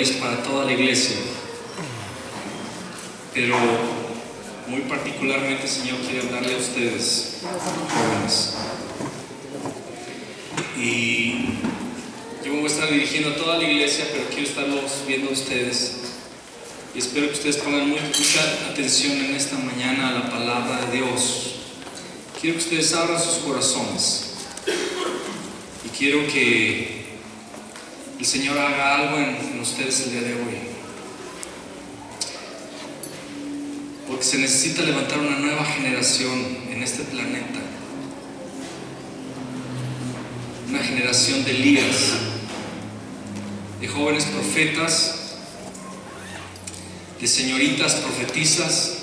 es para toda la iglesia, pero muy particularmente el Señor quiere hablarle a ustedes, jóvenes. Y yo me voy a estar dirigiendo a toda la iglesia, pero quiero estarlos viendo a ustedes. Y espero que ustedes pongan mucha atención en esta mañana a la palabra de Dios. Quiero que ustedes abran sus corazones. Y quiero que el Señor haga algo en ustedes el día de hoy. Porque se necesita levantar una nueva generación en este planeta. Una generación de Elías, de jóvenes profetas, de señoritas profetizas,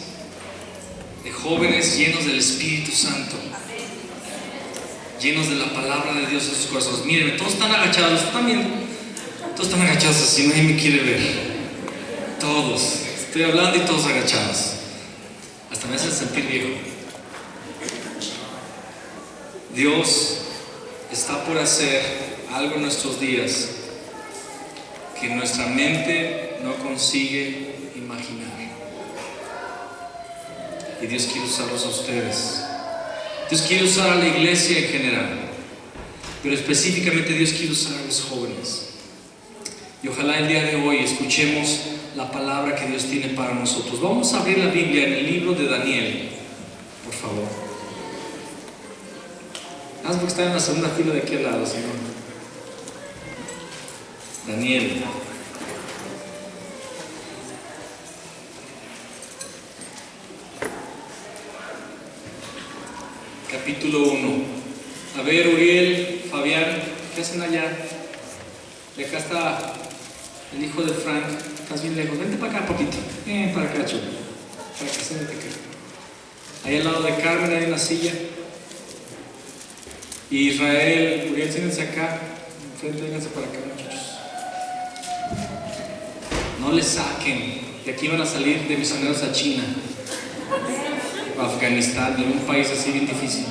de jóvenes llenos del Espíritu Santo, llenos de la palabra de Dios en sus corazones. Mírenme, todos están agachados, todos están agachados así, nadie me quiere ver. Todos, estoy hablando y todos agachados. Hasta me hacen sentir viejo. Dios está por hacer algo en nuestros días que nuestra mente no consigue imaginar. Y Dios quiere usarlos a ustedes. Dios quiere usar a la iglesia en general, pero específicamente Dios quiere usar a los jóvenes. Y ojalá el día de hoy escuchemos la palabra que Dios tiene para nosotros. Vamos a abrir la Biblia en el libro de Daniel, por favor. Haz porque está en la segunda fila de aquel lado, Señor. Daniel. Capítulo 1. A ver, Uriel, Fabián, ¿qué hacen allá? De acá está el hijo de Frank. Estás bien lejos. Vente para acá poquito. Para acá, chulo. Para acá, siéntate acá. Ahí al lado de Carmen hay una silla. Y Israel, Uriel, siéntense acá. Enfrente, vénganse para acá, muchachos. No les saquen. De aquí van a salir de misioneros a China, a Afganistán, de un país así bien difícil.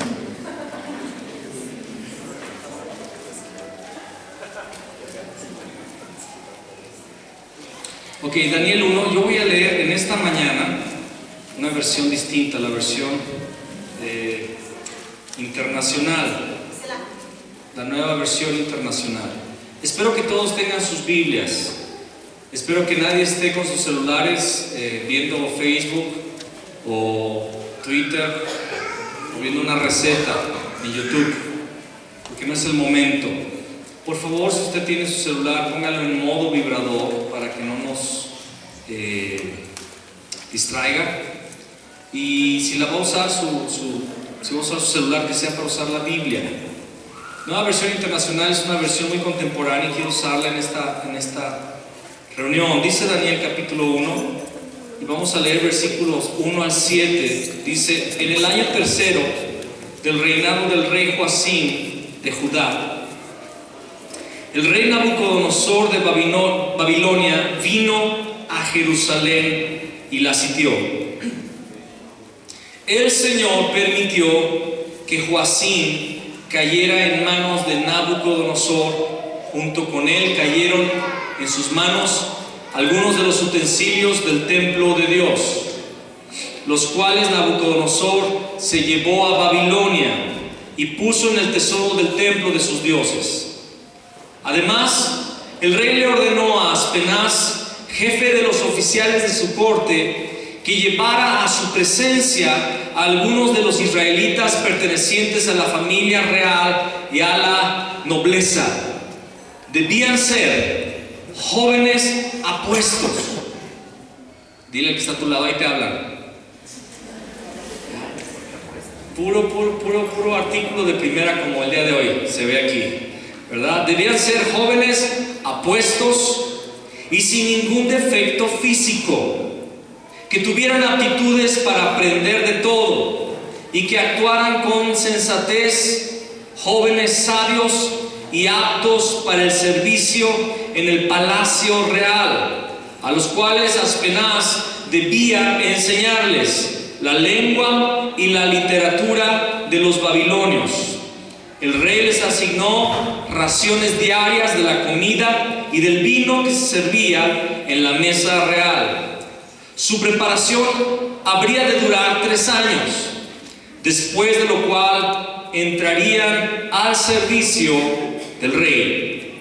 Ok, Daniel 1, yo voy a leer en esta mañana una versión distinta, la versión internacional, la nueva versión internacional. Espero que todos tengan sus Biblias. Espero que nadie esté con sus celulares viendo Facebook o Twitter o viendo una receta en YouTube, porque no es el momento. Por favor, si usted tiene su celular, póngalo en modo vibrador para que no nos distraiga. Y si la va a usar si va a usar su celular, que sea para usar la Biblia. Nueva versión internacional es una versión muy contemporánea y quiero usarla en esta reunión. Dice Daniel capítulo 1 y vamos a leer versículos 1 al 7. Dice: en el año tercero del reinado del rey Joacim de Judá, el rey Nabucodonosor de Babilonia vino a Jerusalén y la sitió. El Señor permitió que Joacim cayera en manos de Nabucodonosor. Junto con él cayeron en sus manos algunos de los utensilios del templo de Dios, los cuales Nabucodonosor se llevó a Babilonia y puso en el tesoro del templo de sus dioses. Además, el rey le ordenó a Aspenaz, jefe de los oficiales de su corte, que llevara a su presencia a algunos de los israelitas pertenecientes a la familia real y a la nobleza. Debían ser jóvenes apuestos. Dile al que está a tu lado, ahí te hablan. Puro artículo de primera como el día de hoy se ve aquí, ¿verdad? Debían ser jóvenes apuestos y sin ningún defecto físico, que tuvieran aptitudes para aprender de todo y que actuaran con sensatez, jóvenes sabios y aptos para el servicio en el palacio real, a los cuales Aspenaz debía enseñarles la lengua y la literatura de los babilonios. El rey les asignó raciones diarias de la comida y del vino que se servía en la mesa real. Su preparación habría de durar 3 años, después de lo cual entrarían al servicio del rey.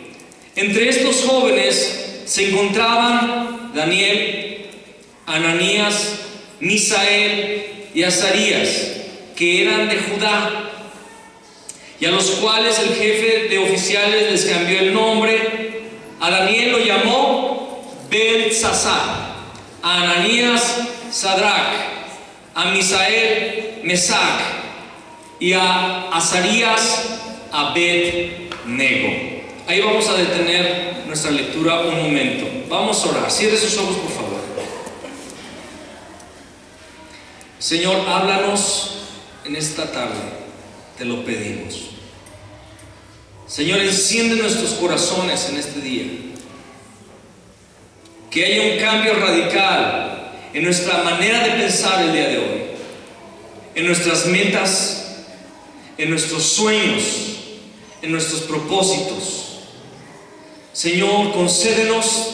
Entre estos jóvenes se encontraban Daniel, Ananías, Misael y Azarías, que eran de Judá, y a los cuales el jefe de oficiales les cambió el nombre. A Daniel lo llamó Beltsasar, a Ananías Sadrach, a Misael Mesac y a Azarías Abed-Nego. Ahí vamos a detener nuestra lectura un momento. Vamos a orar. Cierre sus ojos, por favor. Señor, háblanos en esta tarde. Te lo pedimos. Señor, enciende nuestros corazones en este día. Que haya un cambio radical en nuestra manera de pensar el día de hoy, en nuestras metas, en nuestros sueños, en nuestros propósitos. Señor, concédenos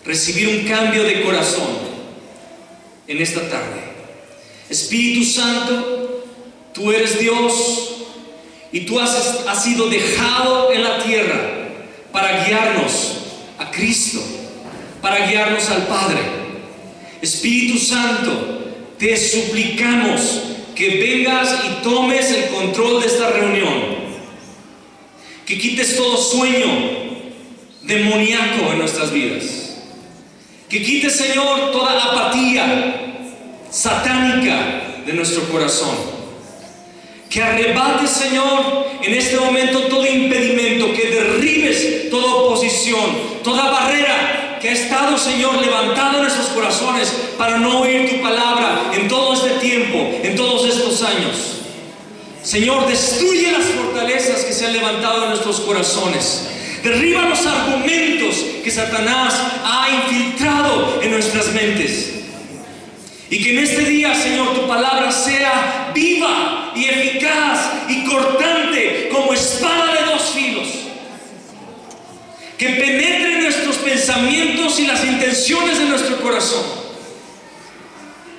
recibir un cambio de corazón en esta tarde. Espíritu Santo, tú eres Dios y tú has sido dejado en la tierra para guiarnos a Cristo, para guiarnos al Padre. Espíritu Santo, te suplicamos que vengas y tomes el control de esta reunión, que quites todo sueño demoníaco en nuestras vidas, que quites, Señor, toda apatía satánica de nuestro corazón. Que arrebates, Señor, en este momento todo impedimento, que derribes toda oposición, toda barrera que ha estado, Señor, levantada en nuestros corazones para no oír tu palabra en todo este tiempo, en todos estos años. Señor, destruye las fortalezas que se han levantado en nuestros corazones. Derriba los argumentos que Satanás ha infiltrado en nuestras mentes. Y que en este día, Señor, tu palabra sea viva y eficaz y cortante como espada de 2 filos. Que penetre en nuestros pensamientos y las intenciones de nuestro corazón.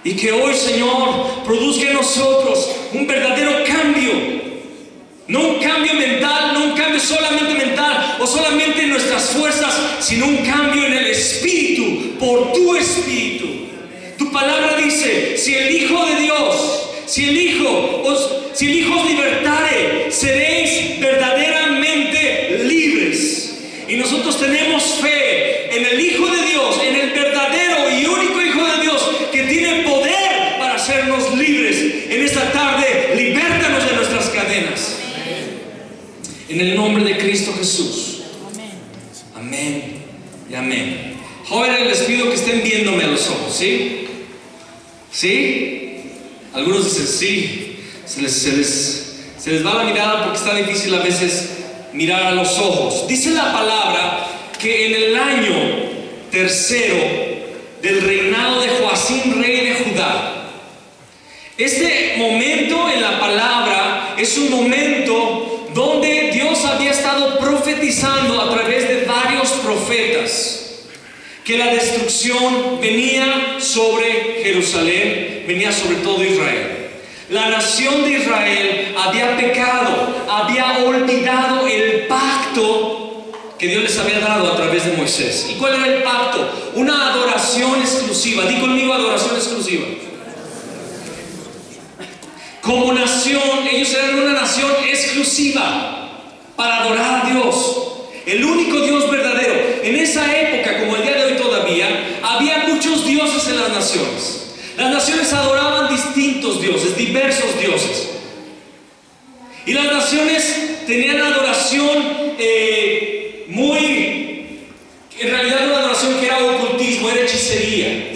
Y que hoy, Señor, produzca en nosotros un verdadero cambio. No un cambio mental, no un cambio solamente mental o solamente en nuestras fuerzas, sino un cambio en el Espíritu, por tu Espíritu. Tu palabra dice: si el Hijo de Dios, si el Hijo os libertare, seréis verdaderamente libres. Y nosotros tenemos fe en el Hijo de Dios, en el verdadero y único Hijo de Dios, que tiene poder para hacernos libres. En esta tarde, libértanos de nuestras cadenas. En el nombre de Cristo Jesús. Amén y amén. Jóvenes, les pido que estén viéndome a los ojos, ¿sí? ¿Sí? Algunos dicen sí. Se les va la mirada porque está difícil a veces mirar a los ojos. Dice la palabra que en el año 3 del reinado de Joacim, rey de Judá. Este momento en la palabra es un momento donde Dios había estado profetizando a través de varios profetas que la destrucción venía sobre Jerusalén, venía sobre todo Israel. La nación de Israel había pecado, había olvidado el pacto que Dios les había dado a través de Moisés. ¿Y cuál era el pacto? Una adoración exclusiva. Di conmigo: adoración exclusiva. Como nación, ellos eran una nación exclusiva para adorar a Dios, el único Dios verdadero. En esa época, como el día de hoy todavía, había muchos dioses en las naciones. Las naciones adoraban distintos dioses, diversos dioses. Y las naciones tenían adoración en realidad una adoración que era ocultismo, era hechicería.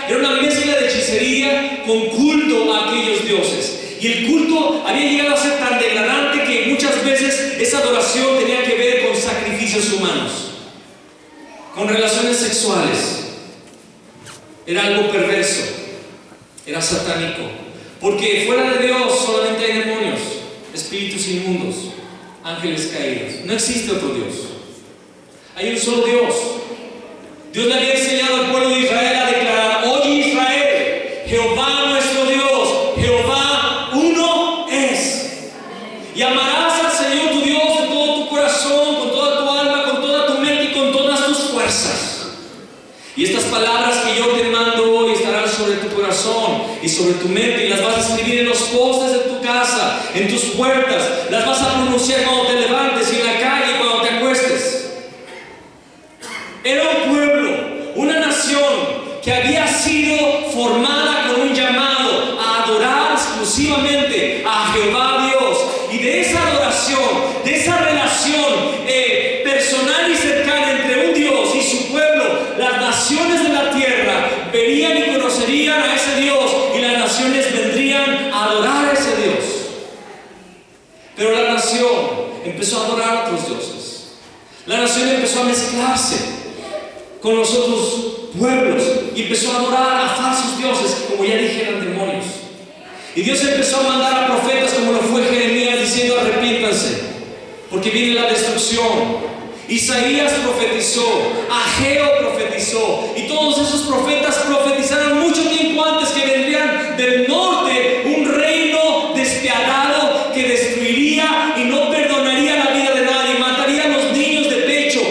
Era una mezcla de hechicería con culto a aquellos dioses. Y el culto había llegado a ser tan degradante que muchas veces esa adoración tenía que ver con sacrificios humanos, con relaciones sexuales. Era algo perverso, era satánico, porque fuera de Dios solamente hay demonios. espíritus inmundos, ángeles caídos. No existe otro Dios. Hay un solo Dios. Dios le había enseñado al pueblo de Israel a declarar: oye Israel, Jehová nuestro Dios, Jehová uno es. Y amarás al Señor tu Dios de todo tu corazón, con toda tu alma, con toda tu mente y con todas tus fuerzas. Y estas palabras que yo te mando hoy estarán sobre tu corazón y sobre tu mente, y las vas a escribir en los postes de tu casa, en tus puertas. Las vas a pronunciar cuando te levantes y en la calle y cuando te acuestes. Era un pueblo, una nación que había sido formada con un llamado a adorar exclusivamente a Jehová Dios. Y de esa adoración, de esa relación personal y cercana entre un Dios y su pueblo, las naciones de la tierra verían y conocerían a ese Dios, y las naciones vendrían a adorar a ese Dios. Pero la nación empezó a adorar a otros dioses. La nación empezó a mezclarse con los otros pueblos y empezó a adorar a falsos dioses que, como ya dije, eran demonios. Y Dios empezó a mandar a profetas, como lo fue Jeremías, diciendo: arrepiéntanse, porque viene la destrucción. Isaías profetizó, Ageo profetizó, y todos esos profetas profetizaron mucho tiempo antes que vendrían del norte un reino despiadado que destruiría y no perdonaría la vida de nadie, mataría a los niños de pecho,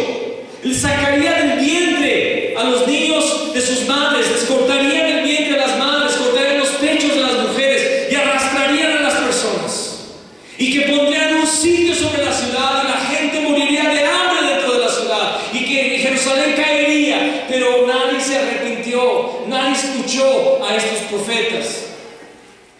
les sacaría del vientre a los niños de sus madres, les cortarían el vientre a las madres, cortarían los pechos de las mujeres y arrastrarían a las personas, y que pondrían un sitio sobre la ciudad y la gente moriría de hambre dentro de la ciudad, y que Jerusalén caería. Pero nadie se arrepintió, nadie escuchó a estos profetas.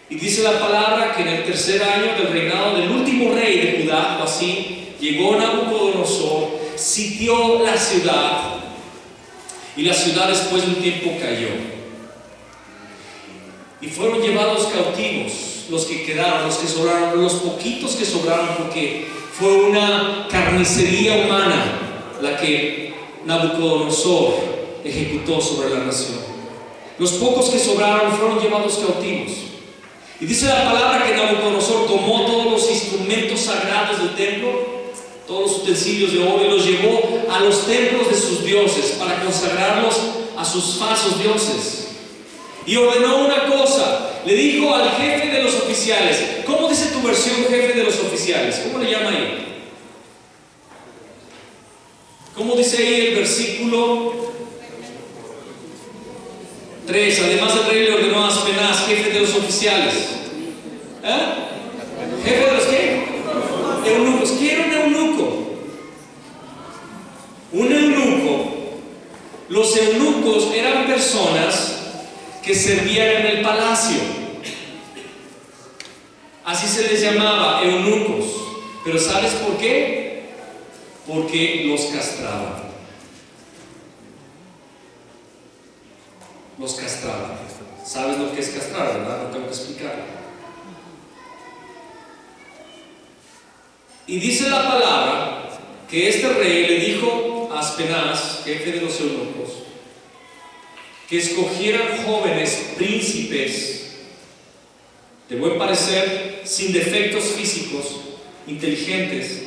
Y dice la palabra que en el tercer año del reinado del último rey de Judá, o así, llegó Nabucodonosor, sitió la ciudad, y la ciudad después de un tiempo cayó. Y fueron llevados cautivos los que quedaron, los que sobraron, los poquitos que sobraron, porque fue una carnicería humana la que Nabucodonosor ejecutó sobre la nación. Los pocos que sobraron fueron llevados cautivos. Y dice la palabra que Nabucodonosor tomó todos los instrumentos sagrados del templo, todos los utensilios de oro, y los llevó a los templos de sus dioses para consagrarlos a sus falsos dioses. Y ordenó una cosa, le dijo al jefe de los oficiales. ¿Cómo dice tu versión, jefe de los oficiales? ¿Cómo le llama ahí? ¿Cómo dice ahí el versículo 3? Además el rey le ordenó a Aspenaz, jefe de los oficiales. ¿Jefe de los qué? Eunucos. ¿Qué era un eunuco? Un eunuco. Los eunucos eran personas que servían en el palacio. Así se les llamaba, eunucos. Pero ¿sabes por qué? Porque los castraban. Los castraban. ¿Sabes lo que es castrar, verdad? No tengo que explicarlo. Y dice la palabra que este rey le dijo a Aspenaz, jefe de los eunucos, que escogieran jóvenes príncipes de buen parecer, sin defectos físicos, inteligentes,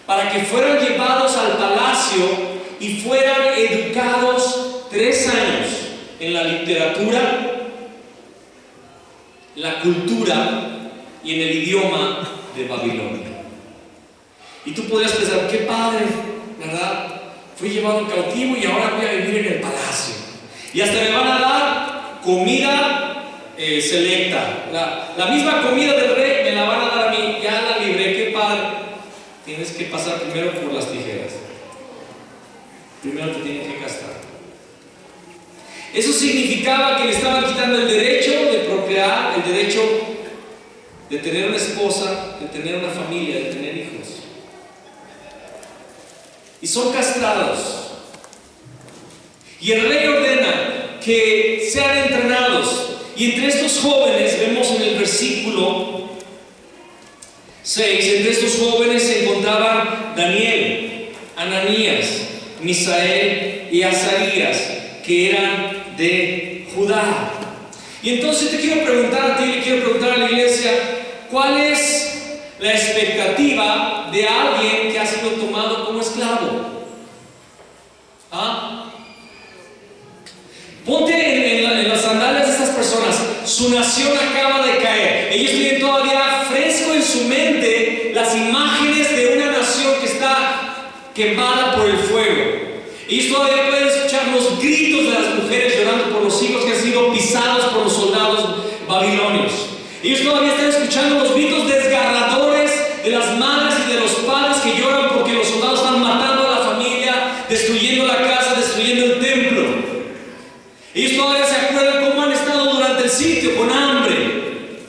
para que fueran llevados al palacio y fueran educados 3 años en la literatura, la cultura y en el idioma de Babilonia. Y tú podrías pensar: qué padre, ¿verdad? Fui llevado cautivo y ahora voy a vivir en el palacio. Y hasta me van a dar comida selecta. La misma comida del rey me la van a dar a mí. Ya la libré, qué padre. Tienes que pasar primero por las tijeras. Primero te tienen que castrar. Eso significaba que le estaban quitando el derecho de procrear, el derecho de tener una esposa, de tener una familia, de tener hijos. Y son castrados. Y el rey ordena que sean entrenados. Y entre estos jóvenes, vemos en el versículo 6, entre estos jóvenes se encontraban Daniel, Ananías, Misael y Azarías, que eran de Judá. Y entonces te quiero preguntar a ti, le quiero preguntar a la iglesia, ¿cuál es la expectativa de alguien que ha sido tomado como esclavo. ¿Ah? Ponte en las sandalias de estas personas. Su nación acaba de caer. Ellos tienen todavía fresco en su mente las imágenes de una nación que está quemada por el fuego. Ellos todavía pueden escuchar los gritos de las mujeres llorando por los hijos que han sido pisados por los soldados babilonios. Ellos todavía están escuchando los gritos desgarradores de las madres y de los padres que lloran porque los soldados están matando a la familia, destruyendo la casa, destruyendo el templo. Ellos todavía se acuerdan cómo han estado durante el sitio con hambre.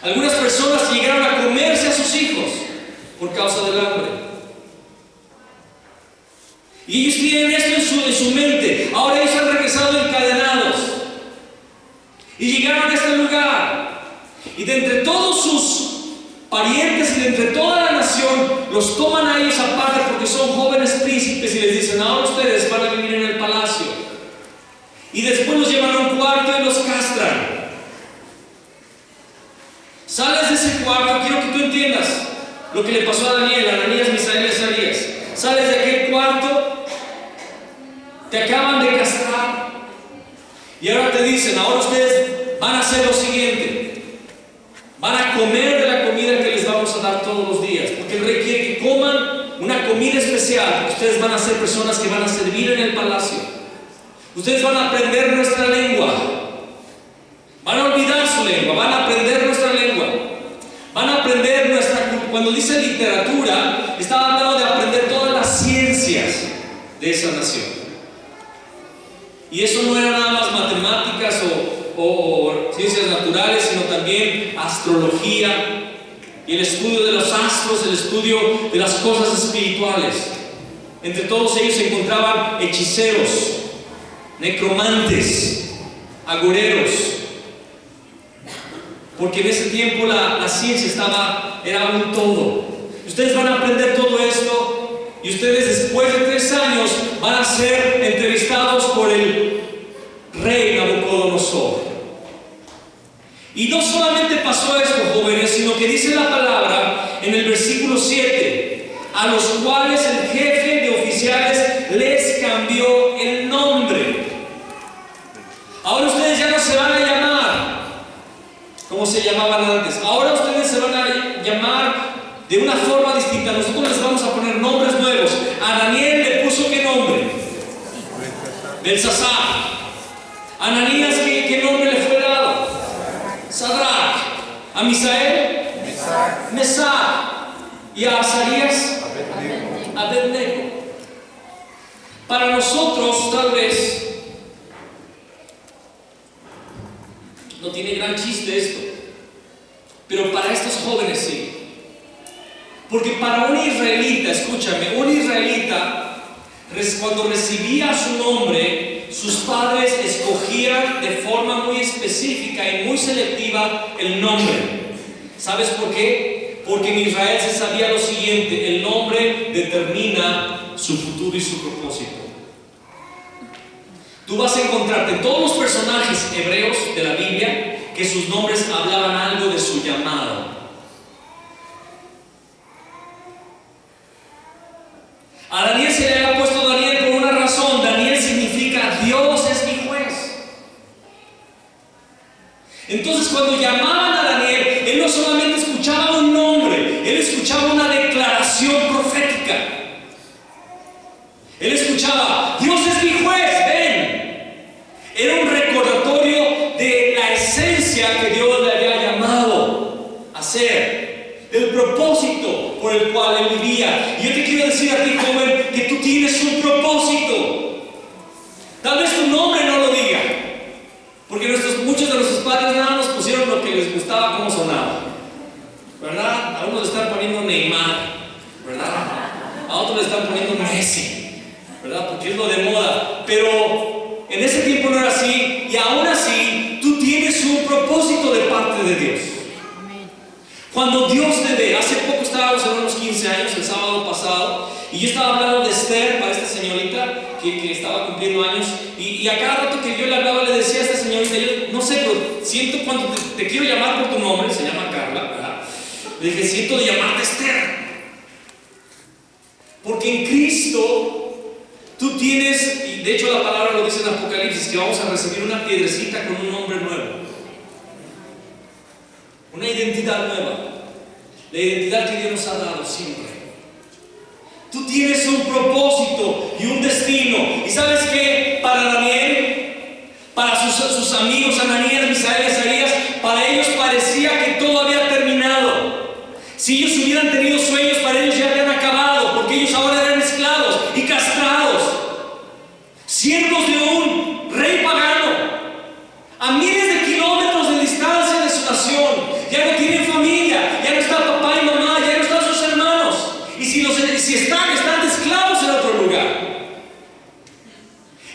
Algunas personas llegaron a comerse a sus hijos por causa del hambre. Y ellos tienen esto en su mente. Ahora ellos han regresado encadenados. Y llegaron a este lugar. Y de entre todos sus parientes y de entre toda la nación, los toman a ellos aparte porque son jóvenes príncipes y les dicen: ahora ustedes van a vivir en el palacio. Y después los llevan a un cuarto y los castran. Sales de ese cuarto, quiero que tú entiendas lo que le pasó a Daniel, Ananías, Misael y Azarías. Sales de aquel cuarto, te acaban de castrar y ahora te dicen: ahora ustedes van a hacer lo siguiente, van a comer de la comida que les vamos a dar todos los días, porque el rey quiere que coman una comida especial, porque ustedes van a ser personas que van a servir en el palacio. Ustedes van a aprender nuestra lengua, van a olvidar su lengua, van a aprender nuestra lengua, van a aprender nuestra cultura. Cuando dice literatura, estaba hablando de aprender todas las ciencias de esa nación. Y eso no era nada más matemáticas o ciencias naturales, sino también astrología y el estudio de los astros, el estudio de las cosas espirituales. Entre todos ellos se encontraban hechiceros, necromantes, agoreros, porque en ese tiempo la ciencia era un todo. Ustedes van a aprender todo esto y ustedes después de 3 años van a ser entrevistados por el rey Nabucodonosor. Y no solamente pasó esto, jóvenes, sino que dice la palabra en el versículo 7: a los cuales el jefe de oficiales les cambió el nombre. Ahora ustedes ya no se van a llamar como se llamaban antes. Ahora ustedes se van a llamar de una forma distinta. Nosotros les vamos a poner nombres nuevos. A Daniel le puso ¿qué nombre? Belsasar. A Ananías ¿qué nombre le fue dado? Sadrach. A Misael, Mesac. Y a Azarías, Abednego. Para nosotros tal vez no tiene gran chiste esto, pero para estos jóvenes sí. Porque para un israelita, escúchame, un israelita, cuando recibía su nombre, sus padres escogían de forma muy específica y muy selectiva el nombre. ¿Sabes por qué? Porque en Israel se sabía lo siguiente: el nombre determina su futuro y su propósito. Tú vas a encontrarte en todos los personajes hebreos de la Biblia que sus nombres hablaban algo de su llamado. A Daniel se le había puesto Daniel por una razón. Daniel significa Dios es mi juez. Entonces cuando llamaban a Daniel, él no solamente escuchaba un nombre, él escuchaba una declaración profética. Él escuchaba: Dios es mi juez, ven. Era un recordatorio de la esencia que Dios le había llamado a ser, del propósito por el cual él vivía. Y yo te quiero decir a ti, joven, que tú tienes un propósito. Tal vez tu nombre no lo diga, porque muchos de nuestros padres nada nos pusieron lo que les gustaba, cómo sonaba, ¿verdad? A unos le están poniendo Neymar, ¿verdad? A otros le están poniendo Messi, ¿verdad? Porque es lo de moda. Pero en ese tiempo no era así, y aún así tú tienes un propósito de parte de Dios. Cuando Dios te ve, hace poco estábamos en unos 15 años, el sábado pasado, y yo estaba hablando de Esther para esta señorita que estaba cumpliendo años, y a cada rato que yo le hablaba le decía a esta señorita: yo no sé, pero siento cuando te quiero llamar por tu nombre, se llama Carla, ¿verdad? Le dije, siento de llamarte Esther. Porque en Cristo tú tienes, y de hecho la palabra lo dice en Apocalipsis, que vamos a recibir una piedrecita con un nombre nuevo. Una identidad nueva. La identidad que Dios nos ha dado siempre. Tú tienes un propósito y un destino. ¿Y sabes qué? Para Daniel, para sus amigos Ananías, Misael y Azarías, para ellos parecía que todo había terminado. Si ellos hubieran tenido sueños, para ellos ya habían acabado, porque ellos ahora eran esclavos y castrados, siervos de un rey pagano, a miles de kilómetros de distancia de su nación. Ya no tienen familia, ya no está papá y mamá, ya no están sus hermanos. Y si están de esclavos en otro lugar.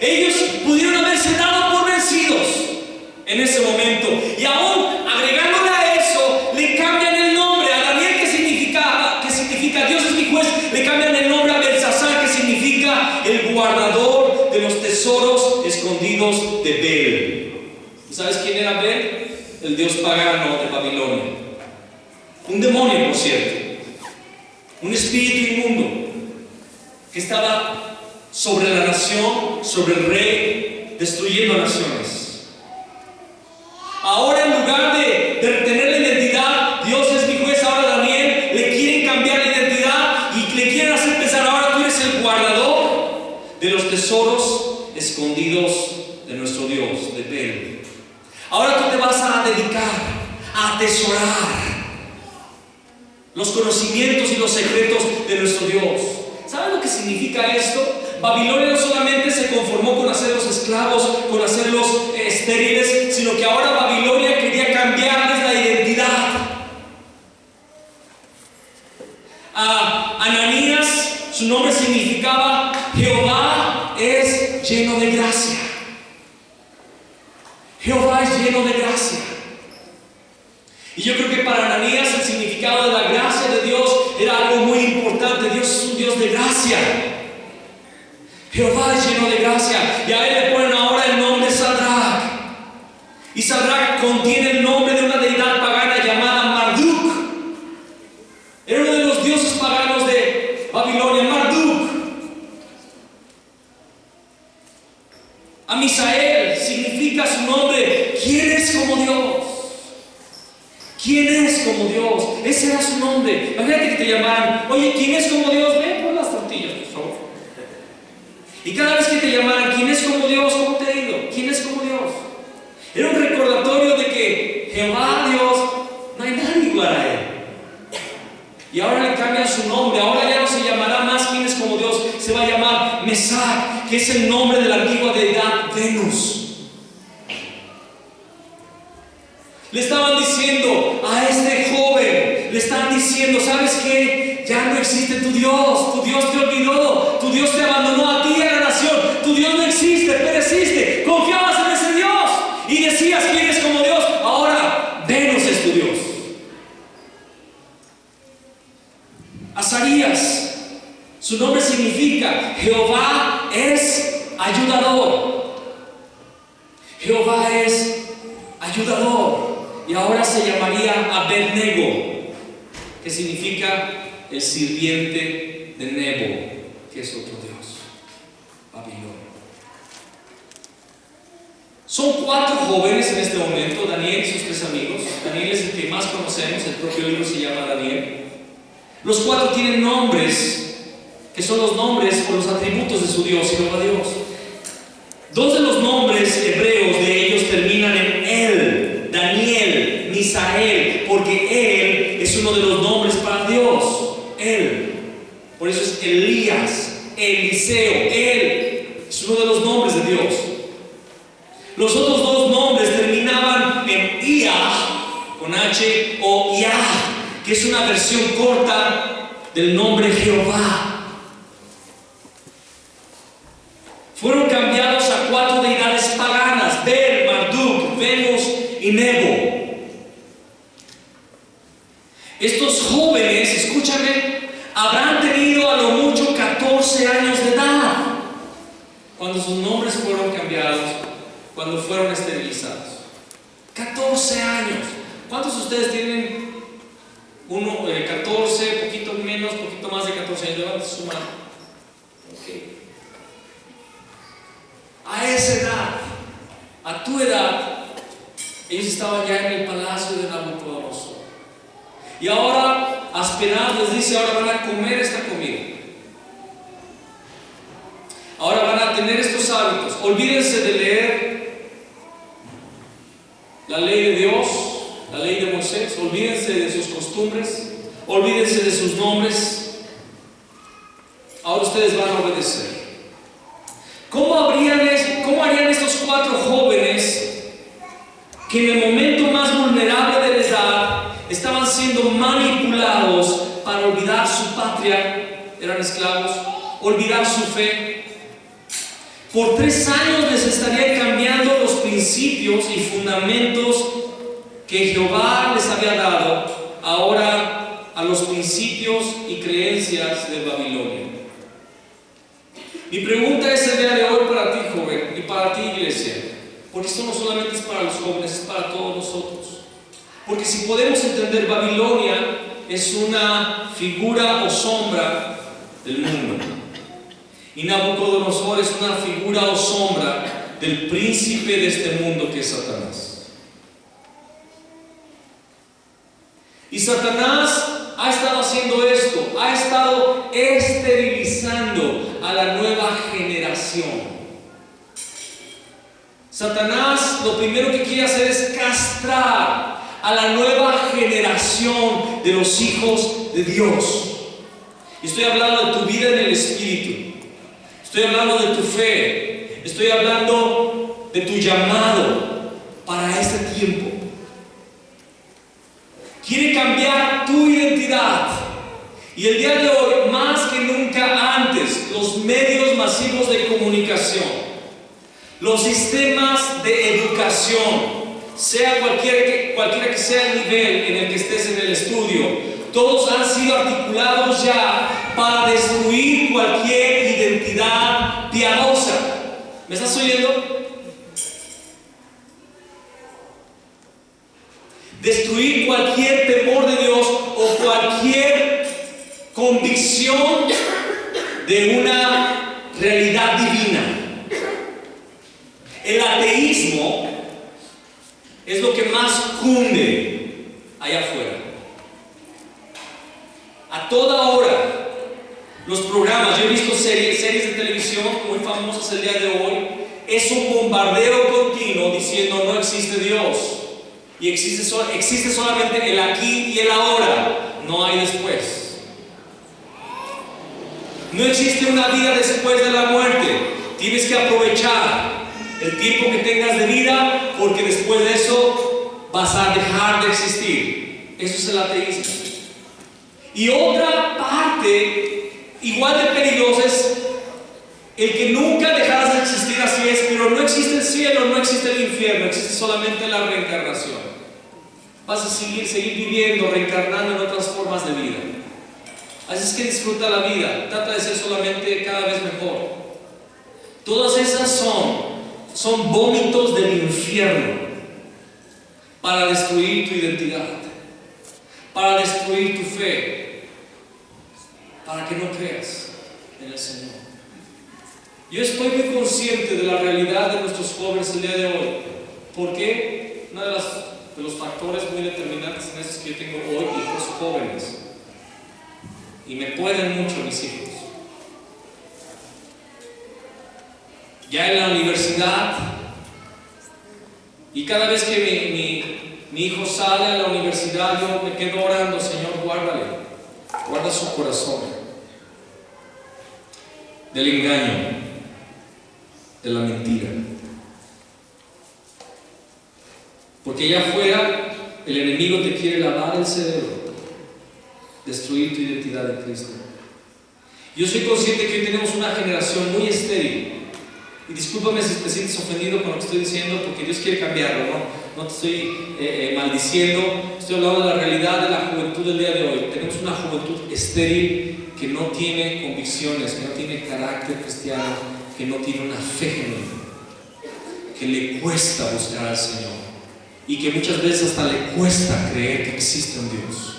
Ellos pudieron haberse dado por vencidos en ese momento. Y aún agregándole a eso, le cambian el nombre. A Daniel, que significa Dios es mi juez, le cambian el nombre a Belsasar, que significa el guardador de los tesoros escondidos de Bel. ¿Sabes quién era Bel? El dios pagano de Babilonia. Un demonio, por cierto. Un espíritu inmundo que estaba sobre la nación, sobre el rey, destruyendo naciones. Ahora, en lugar de tener la identidad, Dios es mi juez, ahora Daniel, le quieren cambiar la identidad y le quieren hacer pensar, ahora tú eres el guardador de los tesoros escondidos de nuestro Dios, de Bel. Ahora tú te vas a dedicar a atesorar los conocimientos y los secretos de nuestro Dios. ¿Saben lo que significa esto? Babilonia no solamente se conformó con hacerlos esclavos, con hacerlos estériles, sino que ahora Babilonia quería cambiarles la identidad. A Ananías, su nombre significaba Jehová es lleno de gracia. Jehová es lleno de gracia. Y yo creo que para Ananías el significado de la gracia de Dios era algo muy importante. Dios es un Dios de gracia. Jehová es lleno de gracia. Y a él le ponen ahora el nombre Sadrach. Y Sadrach contiene el nombre de una deidad pagana llamada Marduk. Era uno de los dioses paganos de Babilonia, Marduk. A Misael significa su nombre, ¿quién es como Dios? ¿Quién es como Dios? Ese era su nombre. Imagínate que te llamaran, oye, ¿quién es como Dios? Ven por las tortillas, por favor. Y cada vez que te llamaran, ¿quién es como Dios? ¿Cómo te ha ido? ¿Quién es como Dios? Era un recordatorio de que Jehová, Dios, no hay nadie igual a él. Y ahora le cambian su nombre. Ahora ya no se llamará más quién es como Dios. Se va a llamar Mesac, que es el nombre de la antigua deidad Venus. Le estaban diciendo a este joven, le estaban diciendo, ¿sabes qué? Ya no existe tu Dios te olvidó, tu Dios te abandonó a ti y a la nación, tu Dios no existe, pereciste, confiabas en ese Dios y decías quién es como Dios, ahora Venus es tu Dios. Azarías, su nombre significa Jehová es ayudador. Jehová es ayudador. Y ahora se llamaría Abed-Nego, que significa el sirviente de Nebo, que es otro Dios, Babilonia. Son 4 jóvenes en este momento, Daniel y sus 3 amigos. Daniel es el que más conocemos, el propio libro se llama Daniel. Los 4 tienen nombres, que son los nombres o los atributos de su Dios, Jehová Dios. 2 de los nombres hebreos de ellos terminan en él. Daniel, Misael, porque él es uno de los nombres para Dios. Él. Por eso es Elías, Eliseo. Él es uno de los nombres de Dios. Los otros 2 nombres terminaban en Ia, con H, o Ia, que es una versión corta del nombre Jehová. Fueron cambiados a 4 deidades paganas: Bel, Marduk, Venus y Nebo. Estos jóvenes, escúchame, habrán tenido a lo mucho 14 años de edad cuando sus nombres fueron cambiados, cuando fueron esterilizados. 14 años. ¿Cuántos de ustedes tienen 14, poquito menos, poquito más de 14 años. Levante su mano. Okay. A esa edad, a tu edad, ellos estaban ya en el palacio de Nabucodonosor. Y ahora, Aspenaz les dice: ahora van a comer esta comida. Ahora van a tener estos hábitos. Olvídense de leer la ley de Dios, la ley de Moisés. Olvídense de sus costumbres. Olvídense de sus nombres. Ahora ustedes van a obedecer. ¿Cómo harían estos 4 jóvenes que en el momento más vulnerable de la edad estaban siendo manipulados para olvidar su patria? Eran esclavos, olvidar su fe. Por 3 años les estarían cambiando los principios y fundamentos que Jehová les había dado ahora a los principios y creencias de Babilonia. Mi pregunta es el día de hoy para ti, joven, y para ti, iglesia, porque esto no solamente es para los jóvenes, es para todos nosotros. Porque si podemos entender, Babilonia es una figura o sombra del mundo. Y Nabucodonosor es una figura o sombra del príncipe de este mundo, que es Satanás. Y Satanás ha estado haciendo esto, ha estado esterilizando a la nueva generación. Satanás lo primero que quiere hacer es castrar a la nueva generación de los hijos de Dios. Estoy hablando de tu vida en el Espíritu. Estoy hablando de tu fe. Estoy hablando de tu llamado para este tiempo. Quiere cambiar tu identidad. Y el día de hoy, más que nunca antes, los medios masivos de comunicación, los sistemas de educación, sea cualquiera que sea el nivel en el que estés en el estudio, todos han sido articulados ya para destruir cualquier identidad piadosa. ¿Me estás oyendo? Destruir cualquier temor de Dios o cualquier convicción de una realidad divina. El ateísmo es lo que más cunde allá afuera. A toda hora, los programas, yo he visto series de televisión muy famosas el día de hoy, es un bombardeo continuo diciendo no existe Dios y existe solamente el aquí y el ahora, no hay después. No existe una vida después de la muerte. Tienes que aprovechar el tiempo que tengas de vida, porque después de eso vas a dejar de existir. Eso es el ateísmo. Y otra parte igual de peligrosa es el que nunca dejarás de existir. Así es, pero no existe el cielo, no existe el infierno, existe solamente la reencarnación. Vas a seguir viviendo, reencarnando en otras formas de vida. Así es que disfruta la vida, trata de ser solamente cada vez mejor. Todas esas son vómitos del infierno para destruir tu identidad, para destruir tu fe, para que no creas en el Señor. Yo estoy muy consciente de la realidad de nuestros jóvenes el día de hoy. ¿Por qué? Uno de los factores muy determinantes en eso es que yo tengo hoy hijos jóvenes y me pueden mucho mis hijos. Ya en la universidad, y cada vez que mi hijo sale a la universidad, yo me quedo orando: Señor, guarda su corazón del engaño, de la mentira. Porque allá afuera el enemigo te quiere lavar el cerebro, destruir tu identidad en Cristo. Yo soy consciente que hoy tenemos una generación muy estéril. Y discúlpame si te sientes ofendido con lo que estoy diciendo, porque Dios quiere cambiarlo, no te estoy maldiciendo. Estoy hablando de la realidad de la juventud del día de hoy. Tenemos una juventud estéril que no tiene convicciones, que no tiene carácter cristiano, que no tiene una fe genuina, que le cuesta buscar al Señor y que muchas veces hasta le cuesta creer que existe un Dios.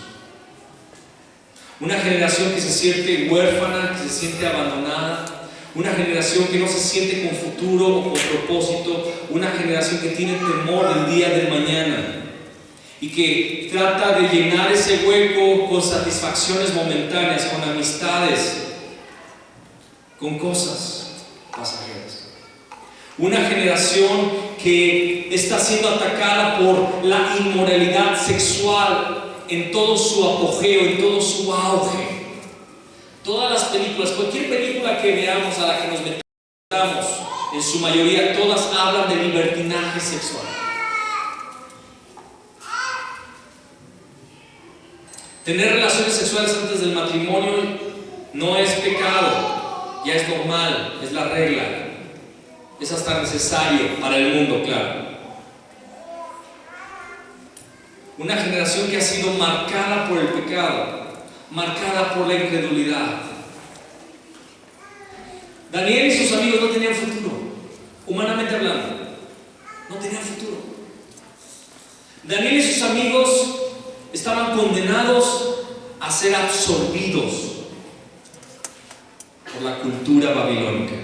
Una generación que se siente huérfana, que se siente abandonada. Una generación que no se siente con futuro o con propósito. Una generación que tiene temor del día de mañana y que trata de llenar ese hueco con satisfacciones momentáneas, con amistades, con cosas pasajeras. Una generación que está siendo atacada por la inmoralidad sexual en todo su apogeo, en todo su auge. Todas las películas, cualquier película que veamos, a la que nos metamos, en su mayoría todas hablan de libertinaje sexual. Tener relaciones sexuales antes del matrimonio no es pecado, ya es normal, es la regla, es hasta necesario para el mundo, claro. Una generación que ha sido marcada por el pecado, marcada por la incredulidad. Daniel y sus amigos no tenían futuro, humanamente hablando, no tenían futuro. Daniel y sus amigos estaban condenados a ser absorbidos por la cultura babilónica,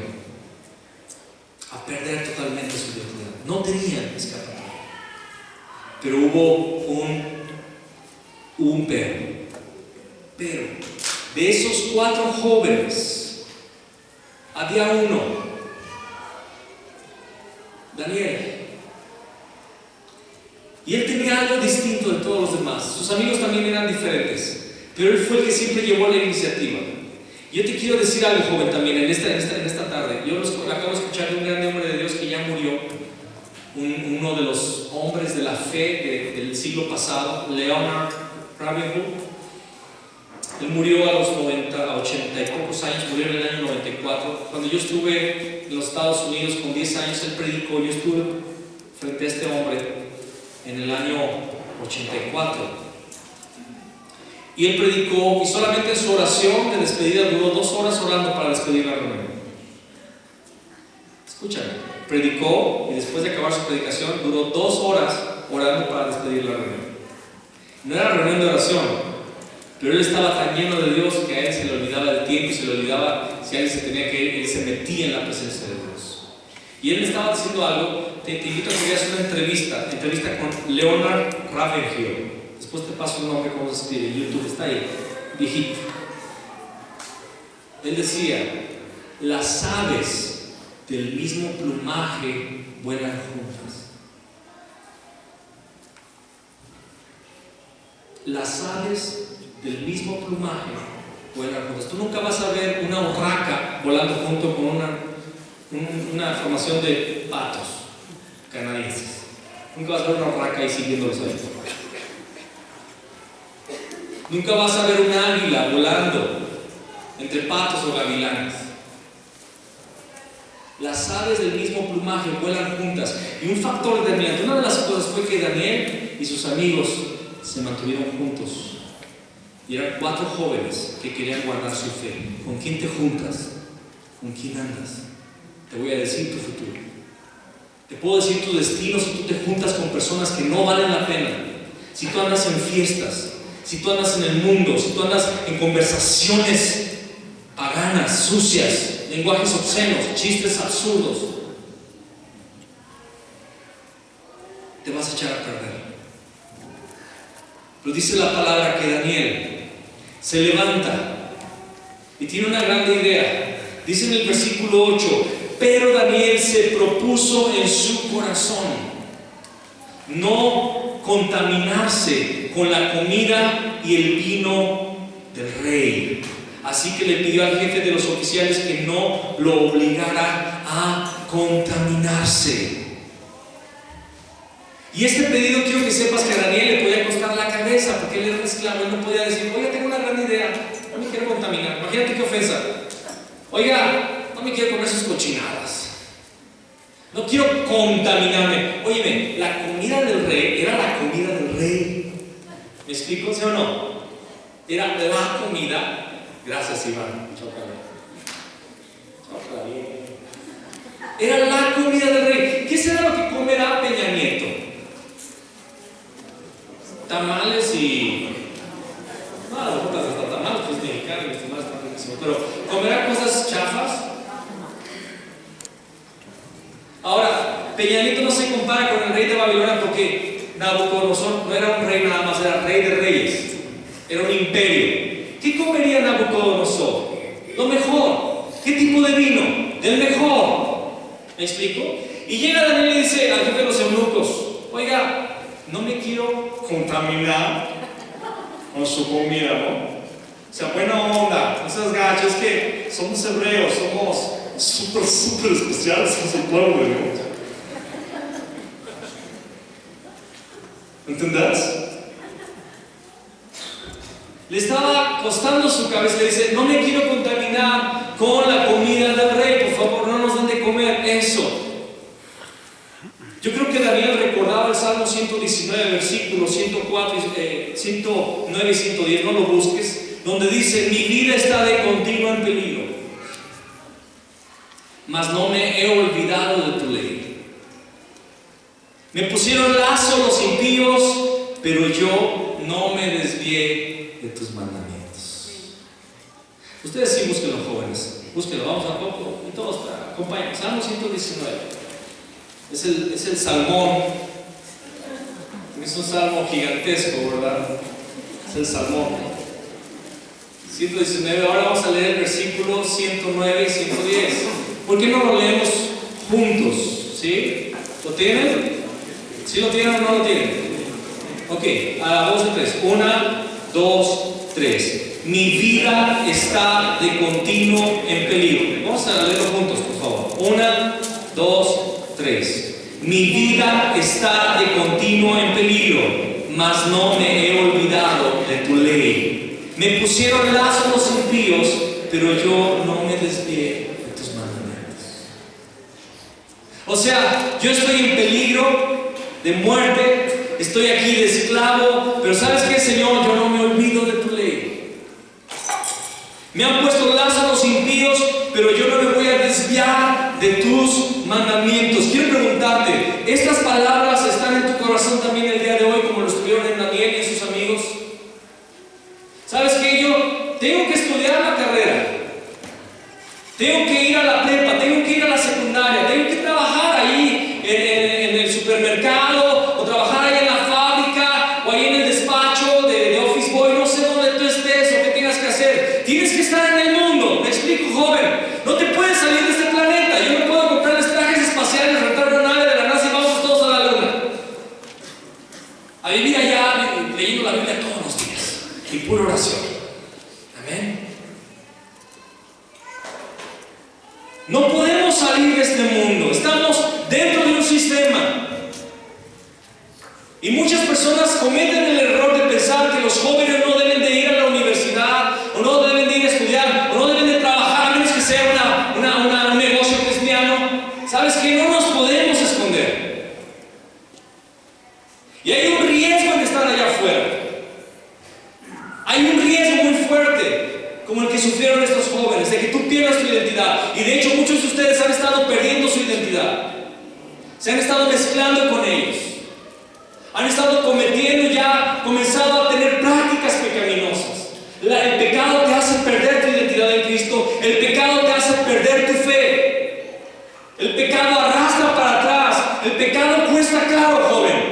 a perder totalmente su identidad. No tenían escapatoria. Pero hubo un pero de esos 4 jóvenes había uno, Daniel, y él tenía algo distinto de todos los demás. Sus amigos también eran diferentes, pero él fue el que siempre llevó la iniciativa. Yo te quiero decir algo, joven, también en esta tarde. Yo acabo de escuchar de un gran hombre de Dios que ya murió, uno de los hombres de la fe del siglo pasado, Leonard Ravenhill. Él murió a los 80 y pocos años, murió en el año 94. Cuando yo estuve en los Estados Unidos con 10 años, él predicó. Yo estuve frente a este hombre en el año 84. Y él predicó, y solamente en su oración de despedida duró 2 horas orando para despedir la reunión. Escúchame. Predicó y después de acabar su predicación duró 2 horas orando para despedir la reunión. No era reunión de oración, pero él estaba tan lleno de Dios que a él se le olvidaba el tiempo y se le olvidaba si alguien se tenía que ir. Él se metía en la presencia de Dios. Y él me estaba diciendo algo. Te invito a que veas una entrevista con Leonard Ravenhill. Después te paso el nombre, cómo se escribe, en YouTube está ahí, viejito. Él decía: las aves del mismo plumaje vuelan juntas. Las aves del mismo plumaje vuelan juntas. Tú nunca vas a ver una urraca volando junto con una formación de patos canadienses. Nunca vas a ver una urraca ahí siguiéndolos ahí. Nunca vas a ver un águila volando entre patos o gavilanes. Las aves del mismo plumaje vuelan juntas. Y un factor determinante, una de las cosas fue que Daniel y sus amigos se mantuvieron juntos. Y eran 4 jóvenes que querían guardar su fe. ¿Con quién te juntas? ¿Con quién andas? Te voy a decir tu futuro. Te puedo decir tu destino si tú te juntas con personas que no valen la pena. Si tú andas en fiestas, si tú andas en el mundo, si tú andas en conversaciones paganas, sucias, lenguajes obscenos, chistes absurdos, te vas a echar a perder. Pero dice la palabra que Daniel se levanta y tiene una gran idea. Dice en el versículo 8: pero Daniel se propuso en su corazón no contaminarse con la comida y el vino del rey. Así que le pidió al jefe de los oficiales que no lo obligara a contaminarse. Y este pedido quiero que sepas que a Daniel le podía costar la cabeza, porque él era un esclavo. Él no podía decir: oiga, tengo una gran idea, no me quiero contaminar. Imagínate qué ofensa. Oiga, no me quiero comer sus cochinadas, no quiero contaminarme. Óyeme, la comida del rey era la comida del rey. ¿Me explico, sí o no? Era la comida. Gracias, Iván. Chócale. Era la comida del rey. ¿Qué será lo que comerá Peña Nieto? Tamales y... no, las botas de tamales. Peñanito no se compara con el rey de Babilonia, porque Nabucodonosor no era un rey nada más, era rey de reyes, era un imperio. ¿Qué comería Nabucodonosor? Lo mejor. ¿Qué tipo de vino? Del mejor. ¿Me explico? Y llega Daniel y dice al jefe de los eunucos: oiga, no me quiero contaminar con su comida, ¿no? O sea, buena onda, no seas gacho, es que somos hebreos, somos súper especiales en su pueblo, ¿no? ¿Entendés? Le estaba costando su cabeza, le dice: no me quiero contaminar con la comida del rey, por favor, no nos den de comer eso. Yo creo que Daniel recordaba el Salmo 119, versículos 109 y 110, no lo busques, donde dice: mi vida está de continuo en peligro, mas no me he olvidado de tu ley. Me pusieron lazo los impíos, pero yo no me desvié de tus mandamientos. Ustedes sí búsquenlo, jóvenes, búsquenlo, vamos a poco, y todos acompañen. Salmo 119. Es el salmón. Es un salmo gigantesco, ¿verdad? Es el salmón 119. Ahora vamos a leer el versículo 109 y 110. ¿Por qué no lo leemos juntos? ¿Sí? ¿Lo tienen? ¿Sí lo tienen o no lo tienen? Ok, a la voz de tres. 1, 2, 3. Mi vida está de continuo en peligro. Vamos a leerlo juntos, por favor. 1, 2, 3. Mi vida está de continuo en peligro, mas no me he olvidado de tu ley. Me pusieron lazo los impíos, pero yo no me desvié de tus mandamientos. O sea, yo estoy en peligro de muerte, estoy aquí de esclavo, pero ¿sabes qué, Señor? Yo no me olvido de tu ley. Me han puesto lazo los impíos, pero yo no me voy a desviar de tus mandamientos. Quiero preguntarte, ¿estas palabras están en tu corazón también el día de hoy, como lo estuvieron en Daniel y en sus amigos? ¿Sabes qué? Yo tengo que estudiar la carrera, tengo que ir a la prepa, tengo que ir a la secundaria, tengo que trabajar ahí en el supermercado, o trabajar ahí en la fábrica, o ahí en el despacho de Office Boy, no sé dónde tú estés o qué tengas que hacer. Tienes que estar en el mundo. Me explico, joven. No te puedes salir de este planeta. Yo no puedo comprarles trajes espaciales, rentar una nave de la NASA y vamos todos a la luna. A vivir allá leyendo la Biblia todos los días y pura oración. Amén. No podemos salir de este mundo. Estamos dentro de un sistema. Y muchas personas cometen el error de pensar que los jóvenes no deben de ir a la universidad, o no deben de ir a estudiar, o no deben de trabajar, a menos que sea un negocio cristiano. ¿Sabes qué? No nos podemos esconder. Y hay un riesgo en estar allá afuera. Hay un riesgo muy fuerte, como el que sufrieron estos jóvenes, de que tú pierdas tu identidad. Y de hecho muchos de ustedes han estado perdiendo su identidad. Se han estado mezclando con ellos. Han estado comenzado a tener prácticas pecaminosas. El pecado te hace perder tu identidad en Cristo. El pecado te hace perder tu fe. El pecado arrastra para atrás. El pecado cuesta caro, joven.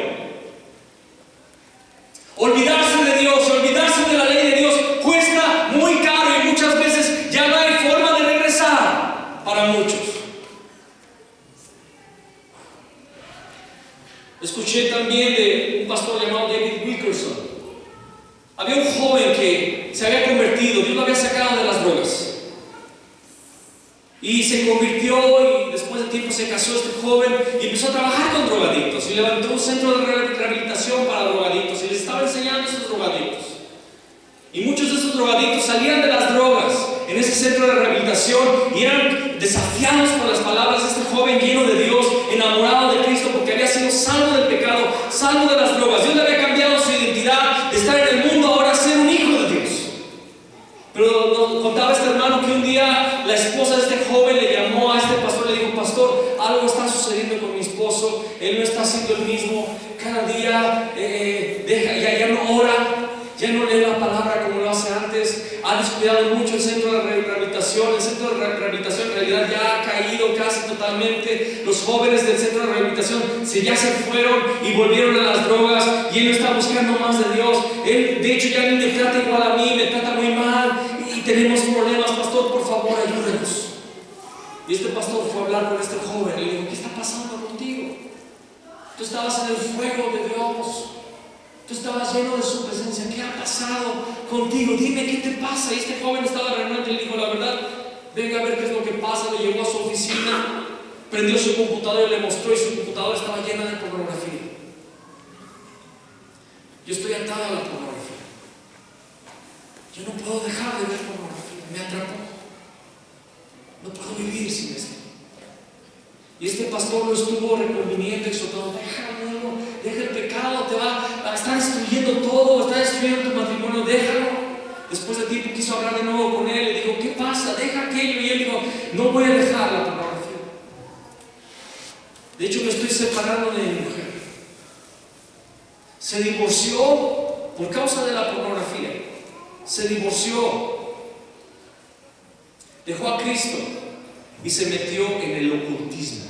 Olvidarse de Dios, olvidarse de la ley de Dios cuesta muy caro, y muchas veces ya no hay forma de regresar para muchos. Escuché también de un pastor llamado David Wilkerson. Había un joven que se había convertido, Dios lo había sacado de las drogas. Y se convirtió, y después de tiempo se casó este joven y empezó a trabajar con drogadictos. Y levantó un centro de rehabilitación para drogadictos y les estaba enseñando a esos drogadictos. Y muchos de esos drogadictos salían de las drogas en ese centro de rehabilitación y eran desafiados por las palabras de este joven lleno de Dios, enamorado de Cristo, porque había sido salvo del pecado, salvo de las drogas. Dios le había cambiado su identidad de estar en el mundo ahora a ser un hijo de Dios. Pero nos contaba este hermano que un día la esposa de este joven le llamó a este pastor y le dijo: pastor, algo está sucediendo con mi esposo, él no está siendo el mismo, cada día ya no ora, ya no lee la palabra como lo hace antes, ha descuidado mucho el centro de rehabilitación. El centro de rehabilitación en realidad ya ha caído destruido casi totalmente. Los jóvenes del centro de rehabilitación ya se fueron y volvieron a las drogas, y él no está buscando más de Dios. Él, de hecho, ya ni me trata igual a mí, me trata muy mal, y tenemos problemas. Pastor, por favor, ayúdenos. Y este pastor fue a hablar con este joven y le dijo: ¿qué está pasando contigo? Tú estabas en el fuego de Dios, tú estabas lleno de su presencia. ¿Qué ha pasado contigo? Dime, ¿qué te pasa? Y este joven estaba renuente y le dijo: la verdad, venga a ver qué es lo que pasa. Le llevó a su oficina, prendió su computadora y le mostró, y su computadora estaba llena de pornografía. Yo estoy atado a la pornografía. Yo no puedo dejar de ver pornografía. Me atrapó. No puedo vivir sin esto. Y este pastor lo estuvo reconviniendo, exhortando: déjalo, deja el pecado, te va a estar destruyendo todo, está destruyendo tu matrimonio, déjalo. Después de tiempo quiso hablar de nuevo con él, le dijo: ¿qué pasa? Deja aquello. Y él dijo: no voy a dejar la pornografía. De hecho, me estoy separando de mi mujer. Se divorció por causa de la pornografía. Se divorció. Dejó a Cristo y se metió en el ocultismo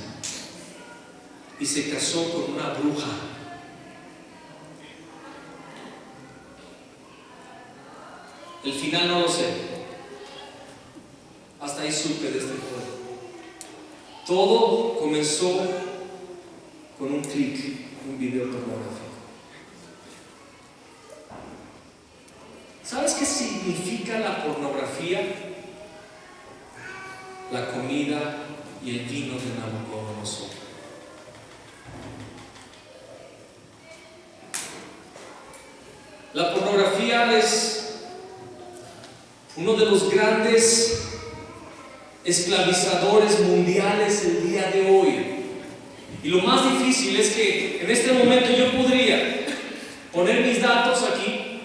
y se casó con una bruja. El final no lo sé. Hasta ahí supe de este joven. Todo comenzó con un clic, un video pornográfico. ¿Sabes qué significa la pornografía? La comida y el vino de Nabucodonosor. La pornografía es uno de los grandes esclavizadores mundiales el día de hoy. Y lo más difícil es que en este momento yo podría poner mis datos aquí,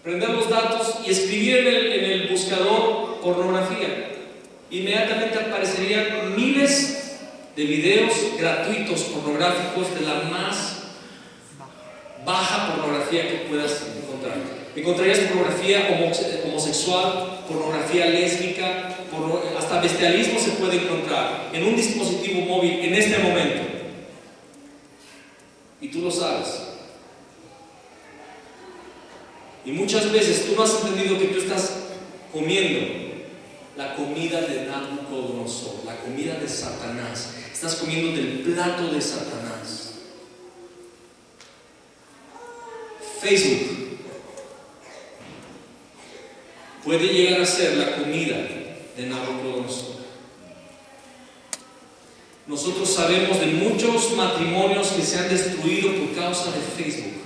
prender los datos y escribir en el buscador pornografía. Inmediatamente aparecerían miles de videos gratuitos pornográficos de la más baja pornografía que puedas encontrar. Encontrarías pornografía homosexual, pornografía lésbica, hasta bestialismo se puede encontrar en un dispositivo móvil en este momento. Y tú lo sabes. Y muchas veces tú no has entendido que tú estás comiendo la comida de Nabucodonosor, la comida de Satanás. Estás comiendo del plato de Satanás. Facebook puede llegar a ser la comida de Nabucodonosor. Nosotros sabemos de muchos matrimonios que se han destruido por causa de Facebook.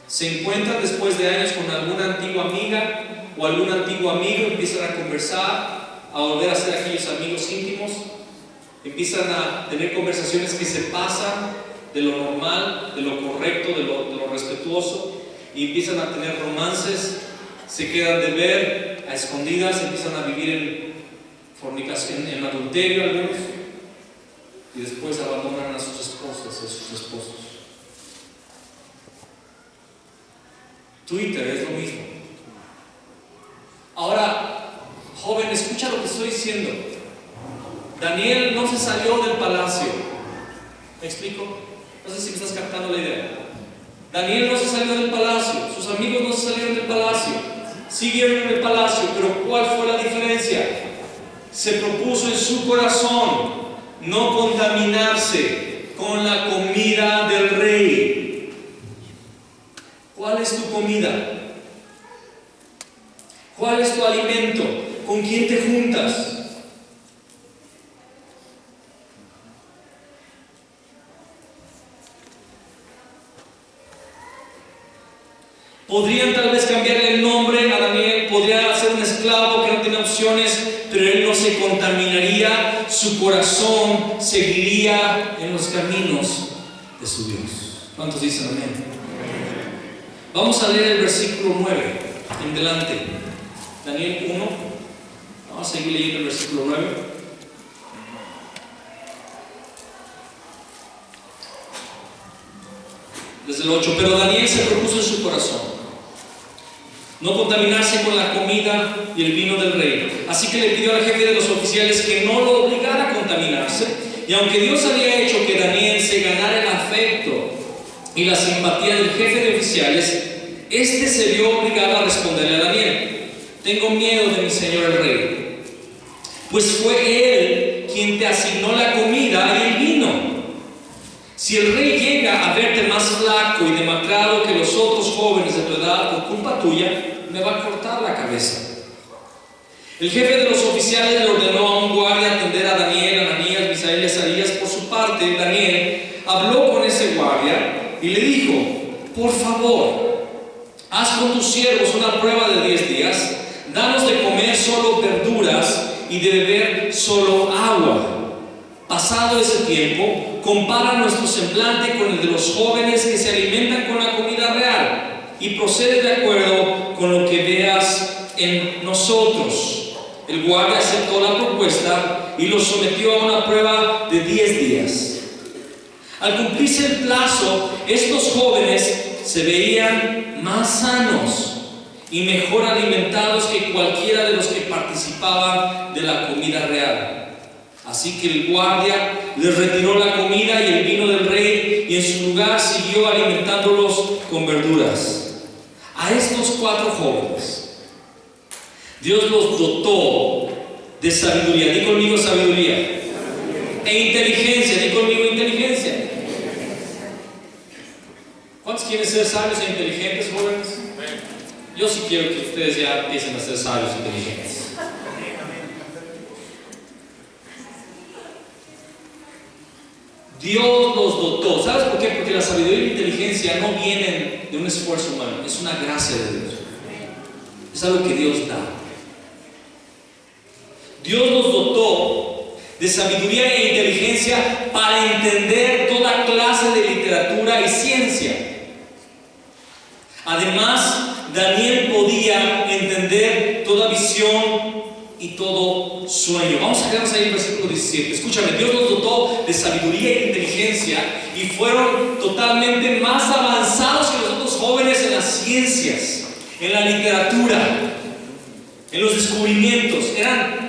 Se encuentran después de años con alguna antigua amiga o algún antiguo amigo, empiezan a conversar, a volver a ser aquellos amigos íntimos, empiezan a tener conversaciones que se pasan de lo normal, de lo correcto, de lo respetuoso, y empiezan a tener romances, se quedan de ver a escondidas, empiezan a vivir en fornicación, en adulterio algunos, y después abandonan a sus esposas, a sus esposos. Twitter es lo mismo. Ahora, joven, escucha lo que estoy diciendo. Daniel no se salió del palacio. ¿Me explico? No sé si me estás captando la idea. Daniel no se salió del palacio, sus amigos no se salieron del palacio, siguieron en el palacio, pero ¿cuál fue la diferencia? Se propuso en su corazón no contaminarse con la comida del rey. ¿Cuál es tu comida? ¿Cuál es tu alimento? ¿Con quién te juntas? Podrían tal vez cambiarle el nombre a Daniel, podría ser un esclavo que no tiene opciones, pero él no se contaminaría, su corazón seguiría en los caminos de su Dios. ¿Cuántos dicen amén? Vamos a leer el versículo 9 en delante. Daniel 1. Vamos a seguir leyendo el versículo 9. Desde el 8. Pero Daniel se propuso en su corazón: no contaminarse con la comida y el vino del rey. Así que le pidió al jefe de los oficiales que no lo obligara a contaminarse. Y aunque Dios había hecho que Daniel se ganara el afecto y la simpatía del jefe de oficiales, este se vio obligado a responderle a Daniel: tengo miedo de mi señor el rey, pues fue él quien te asignó la comida y el vino. Si el rey llega a verte más flaco y demacrado que los otros jóvenes de tu edad por culpa tuya, me va a cortar la cabeza. El jefe de los oficiales le ordenó a un guardia atender a Daniel, Ananías, Misael y Azarías. Por su parte, Daniel habló con ese guardia y le dijo: por favor, haz con tus siervos una prueba de 10 días, danos de comer solo verduras y de beber solo agua. Pasado ese tiempo, compara nuestro semblante con el de los jóvenes que se alimentan con la comida real y procede de acuerdo con lo que veas en nosotros. El guardia aceptó la propuesta y los sometió a una prueba de 10 días. Al cumplirse el plazo, estos jóvenes se veían más sanos y mejor alimentados que cualquiera de los que participaban de la comida real. Así que el guardia les retiró la comida y el vino del rey y en su lugar siguió alimentándolos con verduras. A estos 4 jóvenes Dios los dotó de sabiduría. Di conmigo sabiduría. E inteligencia. Di conmigo inteligencia. ¿Cuántos quieren ser sabios e inteligentes, jóvenes? Yo sí quiero que ustedes ya empiecen a ser sabios e inteligentes. Dios los dotó. ¿Sabes por qué? Porque la sabiduría y la inteligencia no vienen de un esfuerzo humano, es una gracia de Dios. Es algo que Dios da. Dios los dotó de sabiduría e inteligencia para entender toda clase de literatura y ciencia. Además, Daniel podía entender toda visión y todo sueño. Vamos a quedarnos ahí en el versículo 17. Escúchame, Dios los dotó de sabiduría e inteligencia y fueron totalmente más avanzados que los otros jóvenes en las ciencias, en la literatura, en los descubrimientos. Eran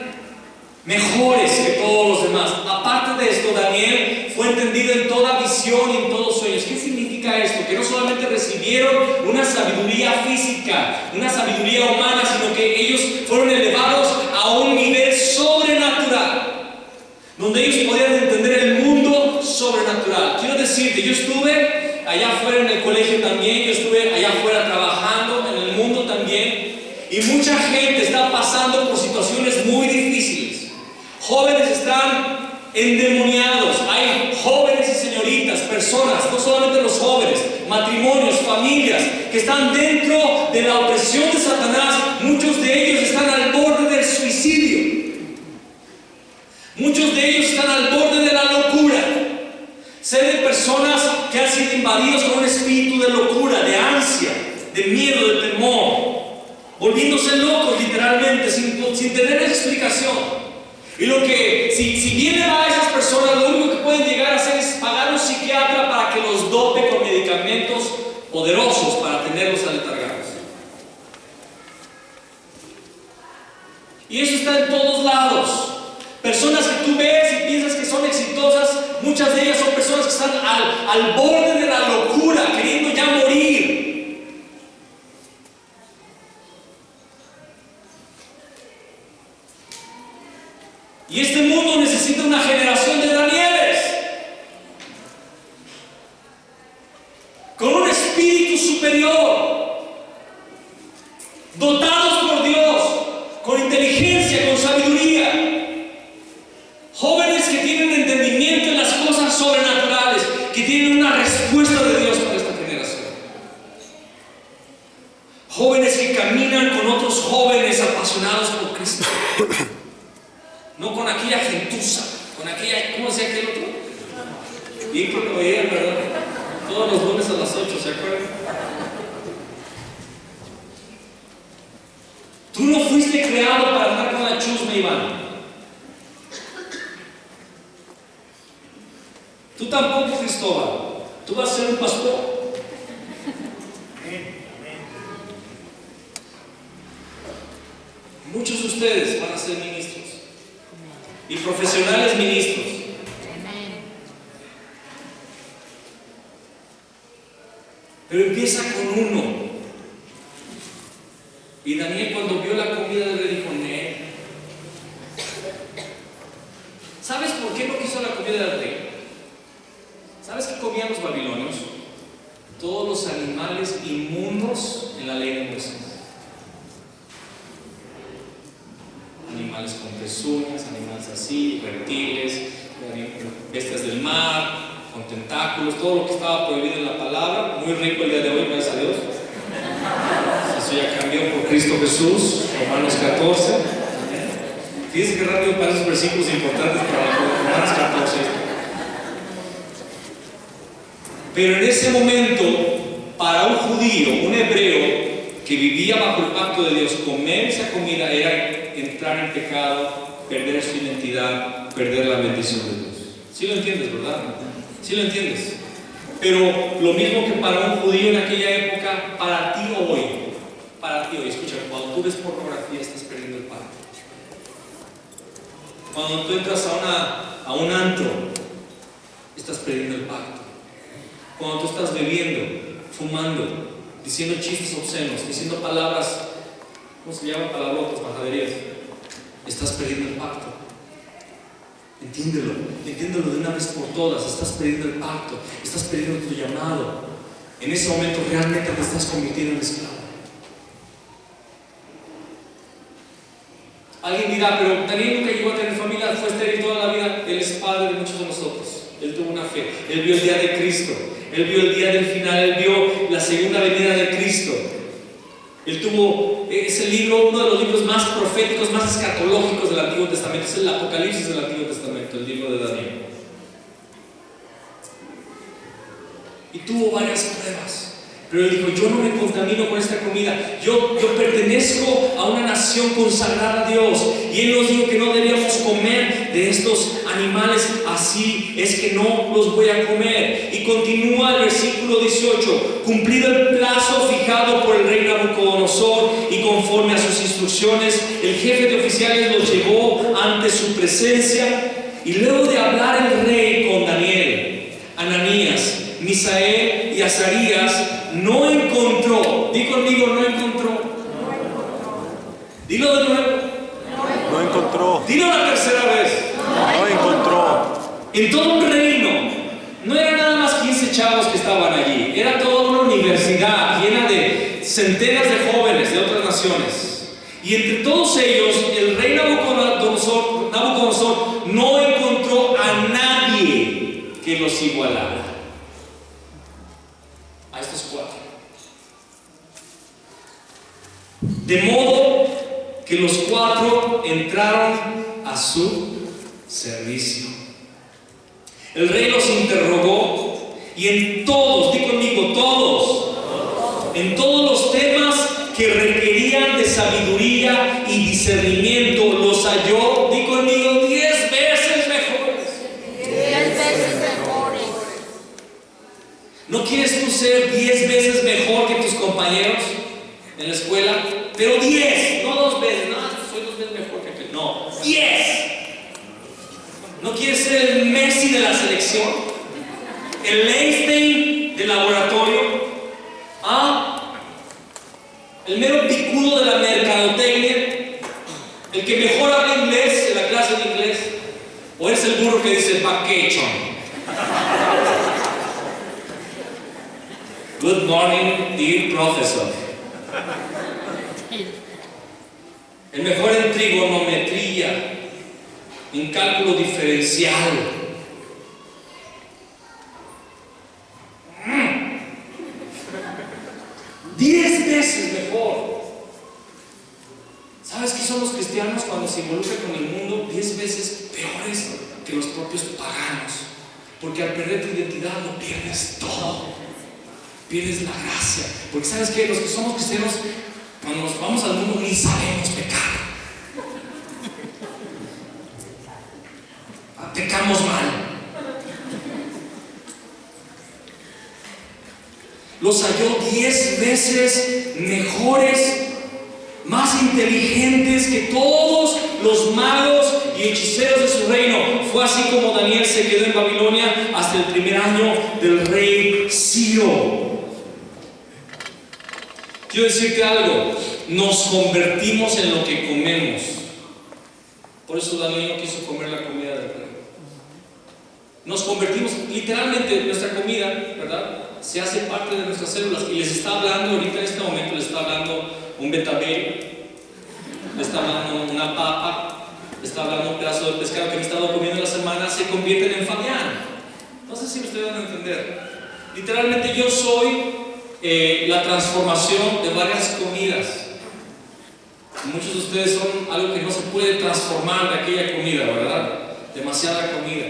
mejores que todos los demás. Aparte de esto, Daniel fue entendido en toda visión y en todos sueños. ¿Qué significa esto? Que no solamente recibieron una sabiduría física, una sabiduría humana, sino que ellos fueron elevados a un nivel sobrenatural, donde ellos podían entender el mundo sobrenatural. Quiero decirte, yo estuve allá afuera en el colegio también, yo estuve allá afuera trabajando en el mundo también, y mucha gente está pasando por situaciones muy difíciles. Jóvenes están endemoniados. Hay jóvenes y señoritas, personas, no solamente los jóvenes, matrimonios, familias que están dentro de la opresión de Satanás. Muchos de ellos están al borde del suicidio. Muchos de ellos están al borde de la locura. Sé de personas que han sido invadidos con un espíritu de locura, de ansia, de miedo, de temor, volviéndose locos literalmente, sin tener explicación. Y lo que, si vienen a esas personas, lo único que pueden llegar a hacer es pagar a un psiquiatra para que los dote con medicamentos poderosos para tenerlos aletargados. Y eso está en todos lados. Personas que tú ves y piensas que son exitosas, muchas de ellas son personas que están al borde de la locura, queriendo ya morir. Y este mundo necesita una generación de Danieles con un espíritu superior, dotados por Dios, con inteligencia, con sabiduría. Jóvenes que tienen entendimiento en las cosas sobrenaturales, que tienen una respuesta de Dios para esta generación. Jóvenes que caminan con otros jóvenes apasionados por Cristo. No con aquella gentuza, con aquella, ¿cómo decía aquel otro? Bien que lo veían, ¿verdad? Todos los lunes a las 8, ¿se acuerdan? Tú no fuiste creado para andar con la chusma, Iván. Tú tampoco, Cristóbal. Tú vas a ser un pastor. Pero empieza con uno. Y Daniel, cuando vio la comida del rey, dijo: "Nee". ¿Sabes por qué no quiso la comida del rey? ¿Sabes qué comían los babilonios? Todos los animales inmundos en la ley de Moisés. Animales con pezuñas, animales así, reptiles, bestias del mar, con tentáculos, todo lo que estaba prohibido en la palabra. Muy rico el día de hoy, gracias a Dios. Eso ya cambió por Cristo Jesús, Romanos 14. Fíjense que rápido para esos versículos importantes para Romanos 14. Pero en ese momento, para un judío, un hebreo que vivía bajo el pacto de Dios, comer esa comida era entrar en pecado, perder su identidad, perder la bendición de Dios. ¿Sí lo entiendes, verdad? ¿Sí lo entiendes? Pero lo mismo que para un judío en aquella época, para ti hoy, escucha, cuando tú ves pornografía estás perdiendo el pacto. Cuando tú entras a un antro, estás perdiendo el pacto. Cuando tú estás bebiendo, fumando, diciendo chistes obscenos, diciendo palabras, ¿cómo se llaman? Palabrotas, majaderías, estás perdiendo el pacto. Entiéndelo de una vez por todas. Estás perdiendo el pacto, estás perdiendo tu llamado. En ese momento realmente te estás convirtiendo en esclavo. Alguien dirá: pero Daniel nunca llegó a tener familia, fue estéril toda la vida. Él es padre de muchos de nosotros. Él tuvo una fe, él vio el día de Cristo, él vio el día del final, él vio la segunda venida de Cristo. Él tuvo ese libro, uno de los libros más proféticos, más escatológicos del Antiguo Testamento, es el Apocalipsis del Antiguo Testamento, el libro de Daniel. Y tuvo varias pruebas. Pero él dijo: yo no me contamino con esta comida. Yo pertenezco a una nación consagrada a Dios. Y él nos dijo que no debíamos comer de estos animales. Así es que no los voy a comer. Y continúa el versículo 18: cumplido el plazo fijado por el rey Nabucodonosor y conforme a sus instrucciones, el jefe de oficiales los llevó ante su presencia. Y luego de hablar el rey con Daniel, Ananías, Misael y Azarías, no encontró. Di conmigo: no encontró. Dilo de nuevo. No encontró. Dilo la tercera vez. No encontró. En todo un reino. No eran nada más 15 chavos que estaban allí. Era toda una universidad llena de centenas de jóvenes de otras naciones. Y entre todos ellos, el rey Nabucodonosor no encontró a nadie que los igualara. A estos cuatro. De modo que los cuatro entraron a su servicio. El rey los interrogó y en todos, di conmigo, todos, en todos los temas que requerían de sabiduría y discernimiento, los halló, di conmigo, 10 veces mejores. 10 veces mejores. ¿No quieres tú ser 10 veces mejor que tus compañeros en la escuela? Pero 10, no 2 veces. No, soy 2 veces mejor que aquel. No, 10. ¿No quieres ser el Messi de la selección? ¿El Einstein del laboratorio? ¿Ah? ¿El mero picudo de la mercadotecnia? ¿El que mejor habla inglés en la clase de inglés? ¿O eres el burro que dice vacation? Good morning, dear professor. El mejor en trigonometría, en cálculo diferencial. 10 veces mejor. ¿Sabes qué son los cristianos cuando se involucran con el mundo? 10 veces peores que los propios paganos. Porque al perder tu identidad lo pierdes todo. Pierdes la gracia. Porque ¿sabes qué? Los que somos cristianos, cuando nos vamos al mundo ni sabemos pecar. Pecamos mal. Los halló 10 veces mejores, más inteligentes que todos los magos y hechiceros de su reino. Fue así como Daniel se quedó en Babilonia hasta el primer año del rey Ciro. Quiero decirte algo, nos convertimos en lo que comemos. Por eso Daniel no quiso comer la comida del rey. Nos convertimos, literalmente nuestra comida, ¿verdad? Se hace parte de nuestras células. Y les está hablando ahorita en este momento, les está hablando un betabel, le está hablando una papa, le está hablando un pedazo de pescado que me he estado comiendo en la semana, se convierten en Fabián. No sé si me estoy dando a entender. Literalmente yo soy la transformación de varias comidas. Muchos de ustedes son algo que no se puede transformar de aquella comida, ¿verdad? Demasiada comida.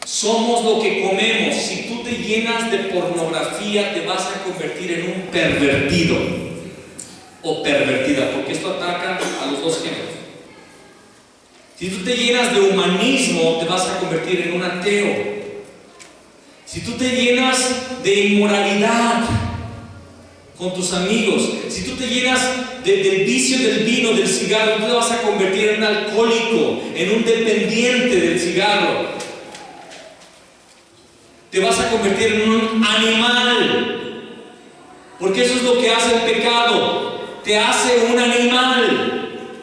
Somos lo que comemos. Si tú te llenas de pornografía, te vas a convertir en un pervertido o pervertida, porque esto ataca a los dos géneros. Si tú te llenas de humanismo, te vas a convertir en un ateo. Si tú te llenas de inmoralidad con tus amigos, si tú te llenas del vicio del vino, del cigarro, tú te vas a convertir en un alcohólico, en un dependiente del cigarro. Te vas a convertir en un animal, porque eso es lo que hace el pecado, te hace un animal.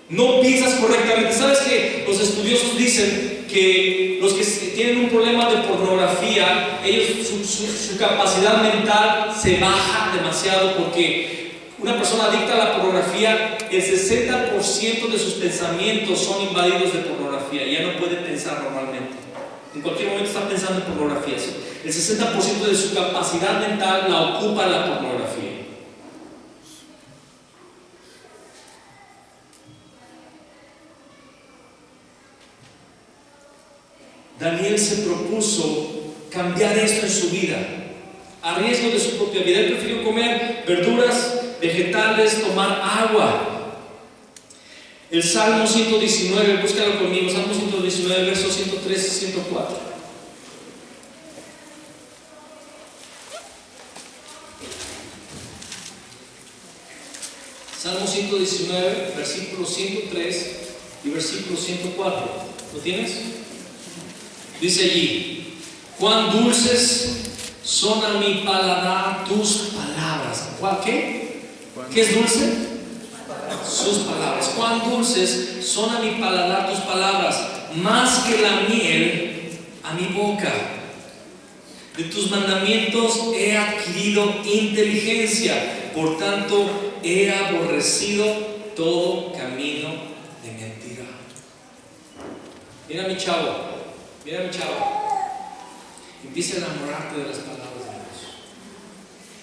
No piensas correctamente. ¿Sabes que los estudiosos dicen que los que tienen un problema de pornografía, ellos, su capacidad mental se baja demasiado, porque una persona adicta a la pornografía, el 60% de sus pensamientos son invadidos de pornografía, ya no puede pensar normalmente. En cualquier momento está pensando en pornografía. El 60% de su capacidad mental la ocupa la pornografía. Daniel se propuso cambiar esto en su vida, a riesgo de su propia vida. Él prefirió comer verduras, vegetales, tomar agua. El Salmo 119, búscalo conmigo, Salmo 119, versos 103 y 104. Salmo 119, versículos 103 y versículo 104. ¿Lo tienes? Dice allí: cuán dulces son a mi paladar tus palabras. ¿Cuál qué? ¿Qué es dulce? Sus palabras. Cuán dulces son a mi paladar tus palabras, más que la miel a mi boca. De tus mandamientos he adquirido inteligencia, por tanto he aborrecido todo camino de mentira. Mira mi chavo, empieza a enamorarte de las palabras de Dios.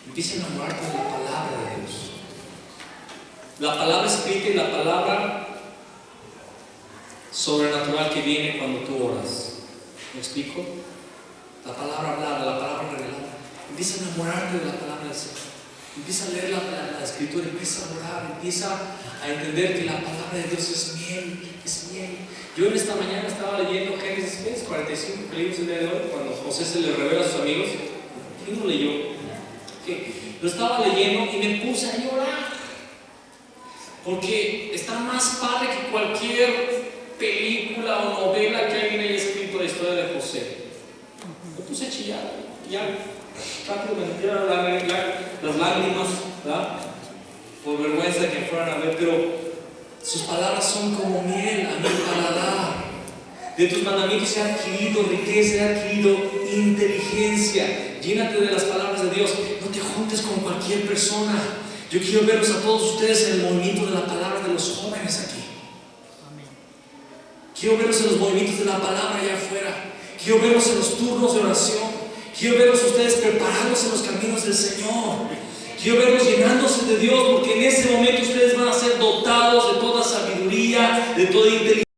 Empieza a enamorarte de la palabra de Dios. La palabra escrita y la palabra sobrenatural que viene cuando tú oras. ¿Me explico? La palabra hablada, la palabra revelada. Empieza a enamorarte de la palabra del Señor. Empieza a leer la escritura, empieza a orar, empieza a entender que la palabra de Dios es miel, es miel. Yo en esta mañana estaba leyendo Génesis 45 que leímos el día de hoy, cuando José se le revela a sus amigos. ¿Quién lo leyó? Lo estaba leyendo y me puse a llorar, porque está más padre que cualquier película o novela que alguien haya escrito la historia de José. Me puse a chillar, ya rápido me metieron las lágrimas, ¿verdad? Por vergüenza de que fueran a ver, pero sus palabras son como miel a mi paladar. De tus mandamientos he adquirido riqueza, he adquirido inteligencia. Llénate de las palabras de Dios. No te juntes con cualquier persona. Yo quiero verlos a todos ustedes en el movimiento de la palabra de los jóvenes aquí. Quiero verlos en los movimientos de la palabra allá afuera. Quiero verlos en los turnos de oración. Quiero verlos a ustedes preparándose en los caminos del Señor. Quiero verlos llenándose de Dios, porque en ese momento ustedes van a ser dotados de toda sabiduría, de toda inteligencia.